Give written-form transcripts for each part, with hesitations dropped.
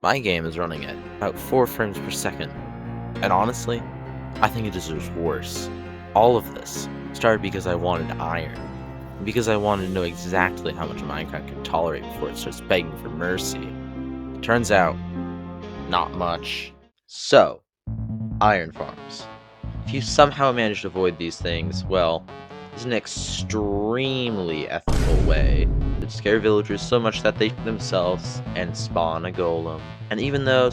My game is running at about 4 frames per second, and honestly, I think it deserves worse. All of this started because I wanted iron, and because I wanted to know exactly how much Minecraft could tolerate before it starts begging for mercy. Turns out, not much. So, iron farms. If you somehow manage to avoid these things, well, it's an extremely ethical way to scare villagers so much that they themselves and spawn a golem. And even though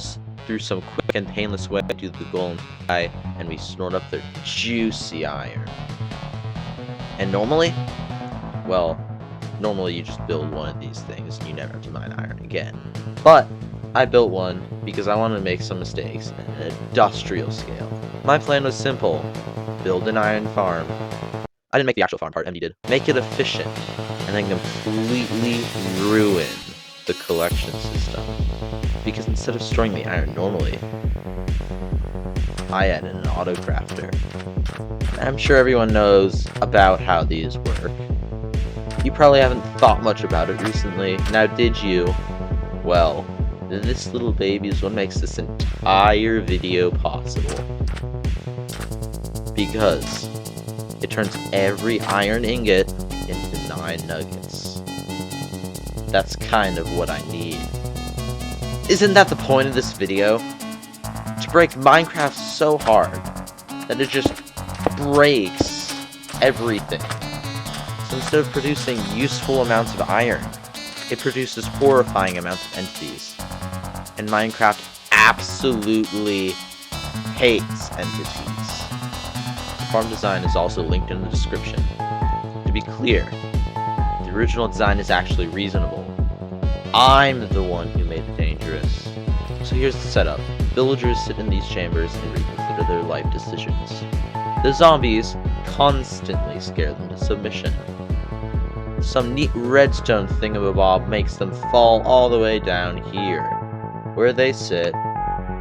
through some quick and painless way do the golems die and we snort up their juicy iron. And normally, well, normally you just build one of these things and you never have to mine iron again. But I built one because I wanted to make some mistakes at an industrial scale. My plan was simple: build an iron farm. I didn't make the actual farm part, MD did. Make it efficient, and then completely ruin the collection system. Because instead of storing the iron normally, I added an auto crafter. And I'm sure everyone knows about how these work. You probably haven't thought much about it recently. Now did you? Well, this little baby is what makes this entire video possible. Because it turns every iron ingot into 9 nuggets. That's kind of what I need. Isn't that the point of this video? To break Minecraft so hard that it just breaks everything. So instead of producing useful amounts of iron, it produces horrifying amounts of entities. And Minecraft absolutely hates entities. Farm design is also linked in the description. To be clear, the original design is actually reasonable. I'm the one who made it dangerous. So here's the setup. Villagers sit in these chambers and reconsider their life decisions. The zombies constantly scare them to submission. Some neat redstone thingamabob makes them fall all the way down here, where they sit,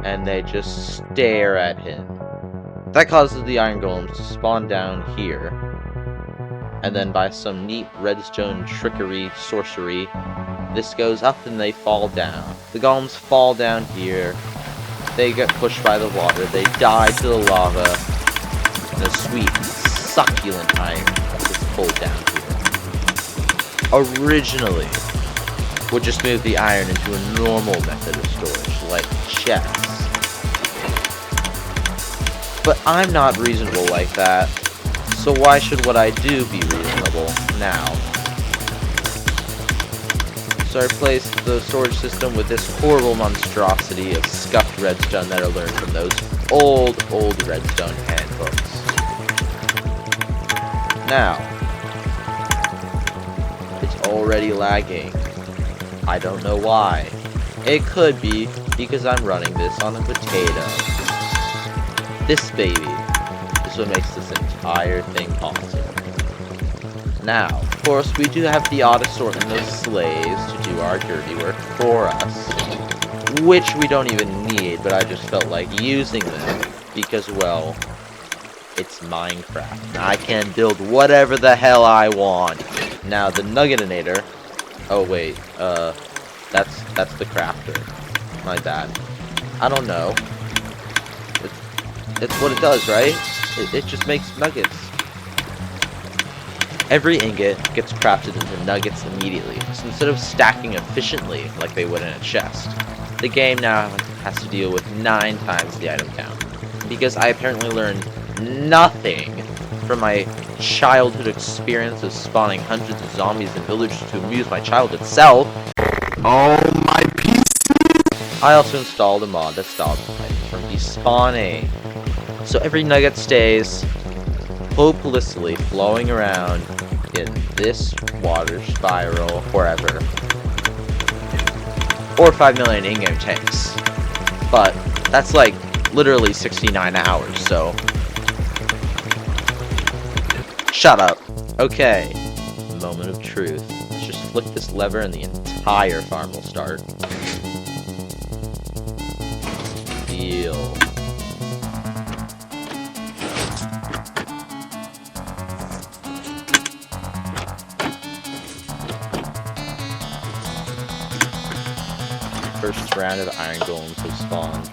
and they just stare at him. That causes the iron golems to spawn down here, and then by some neat redstone trickery, sorcery, this goes up and they fall down. The golems fall down here, they get pushed by the water, they die to the lava, and the sweet, succulent iron is pulled down here. Originally, would just move the iron into a normal method of storage, like chests. But I'm not reasonable like that, so why should what I do be reasonable now? So I replaced the storage system with this horrible monstrosity of scuffed redstone that I learned from those old redstone handbooks. Now, it's already lagging. I don't know why. It could be because I'm running this on a potato. This baby is what makes this entire thing possible. Now, of course, we do have the odd assortment of slaves to do our dirty work for us, which we don't even need, but I just felt like using them because, well, it's Minecraft, and I can build whatever the hell I want. Now, the Nuggetinator, oh wait, that's the crafter, my bad. I don't know. It's what it does, right? It just makes nuggets. Every ingot gets crafted into nuggets immediately, so instead of stacking efficiently like they would in a chest, the game now has to deal with 9 times the item count. Because I apparently learned nothing from my childhood experience of spawning hundreds of zombies and villagers to amuse my childhood self. Oh my PC! I also installed a mod that stops items from despawning. So every nugget stays hopelessly flowing around in this water spiral forever. Or 5 million in-game tanks. But that's like literally 69 hours, so shut up. Okay, moment of truth. Let's just flick this lever and the entire farm will start. Deal. first round of iron golems have spawned.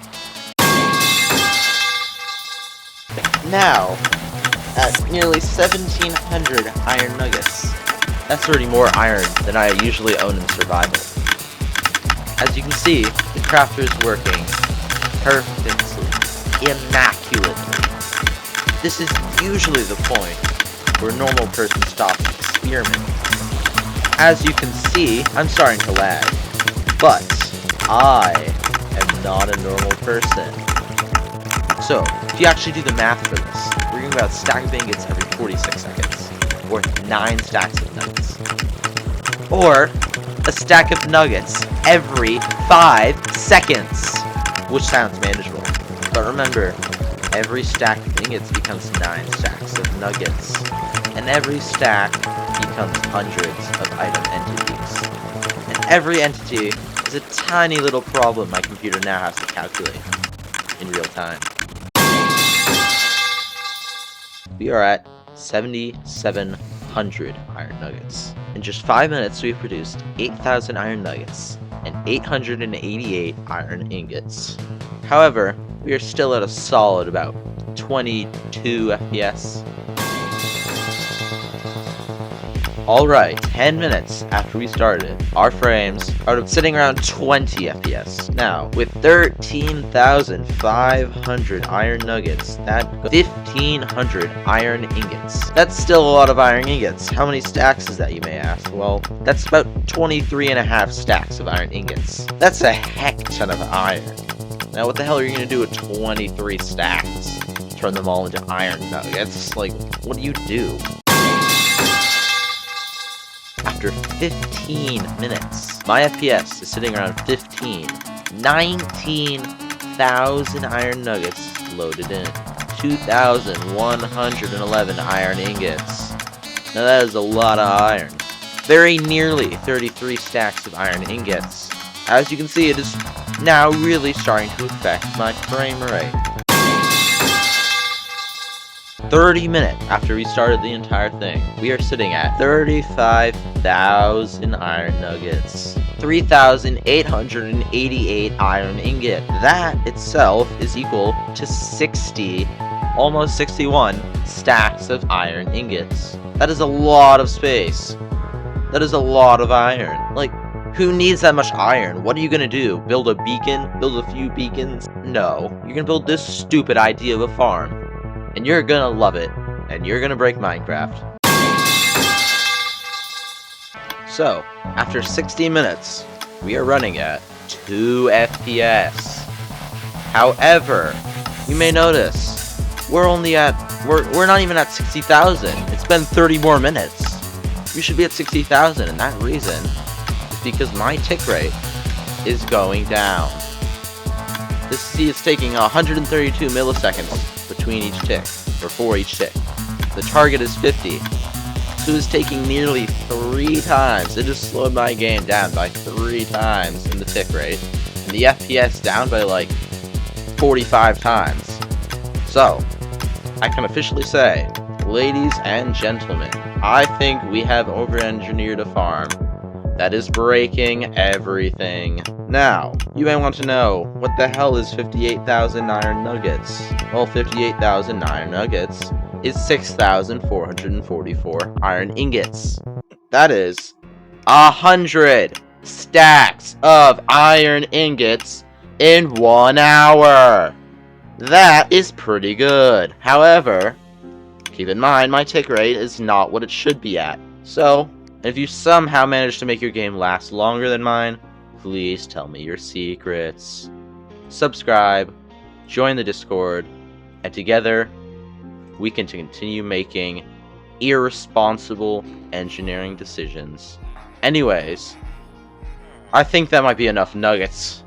Now, at nearly 1,700 iron nuggets. That's already more iron than I usually own in survival. As you can see, the crafter is working perfectly, immaculately. This is usually the point where a normal person stops experimenting. As you can see, I'm starting to lag, but I am not a normal person. So, if you actually do the math for this, we're talking about a stack of ingots every 46 seconds, or 9 stacks of nuggets. Or a stack of nuggets every 5 seconds, which sounds manageable. But remember, every stack of ingots becomes 9 stacks of nuggets, and every stack becomes hundreds of item entities. And every entity is a tiny little problem my computer now has to calculate in real time. We are at 7,700 iron nuggets. In just 5 minutes, we've produced 8,000 iron nuggets and 888 iron ingots. However, we are still at a solid about 22 FPS. Alright, 10 minutes after we started, our frames are sitting around 20 FPS. Now, with 13,500 iron nuggets, that's 1,500 iron ingots. That's still a lot of iron ingots. How many stacks is that, you may ask? Well, that's about 23.5 stacks of iron ingots. That's a heck ton of iron. Now, what the hell are you going to do with 23 stacks? Turn them all into iron nuggets? Like, what do you do? After 15 minutes, my FPS is sitting around 15. 19,000 iron nuggets loaded in. 2,111 iron ingots. Now that is a lot of iron. Very nearly 33 stacks of iron ingots. As you can see, it is now really starting to affect my frame rate. 30 minutes after we started the entire thing, we are sitting at 35,000 iron nuggets. 3,888 iron ingot. That itself is equal to 60, almost 61 stacks of iron ingots. That is a lot of space. That is a lot of iron. Like, who needs that much iron? What are you gonna do? Build a beacon? Build a few beacons? No. You're gonna build this stupid idea of a farm. And you're gonna love it. And you're gonna break Minecraft. So, after 60 minutes, we are running at 2 FPS. However, you may notice, we're not even at 60,000. It's been 30 more minutes. We should be at 60,000, and that reason is because my tick rate is going down. It's taking 132 milliseconds between each tick, or for each tick. The target is 50, so it's taking nearly 3 times. It just slowed my game down by 3 times in the tick rate, and the FPS down by like 45 times. So, I can officially say, ladies and gentlemen, I think we have over-engineered a farm that is breaking everything. Now, you may want to know, what the hell is 58,000 iron nuggets? Well, 58,000 iron nuggets is 6,444 iron ingots. That is 100 stacks of iron ingots in 1 hour. That is pretty good. However, keep in mind, my tick rate is not what it should be at. So, if you somehow manage to make your game last longer than mine, please tell me your secrets. Subscribe, join the Discord, and together, we can continue making irresponsible engineering decisions. Anyways, I think that might be enough nuggets.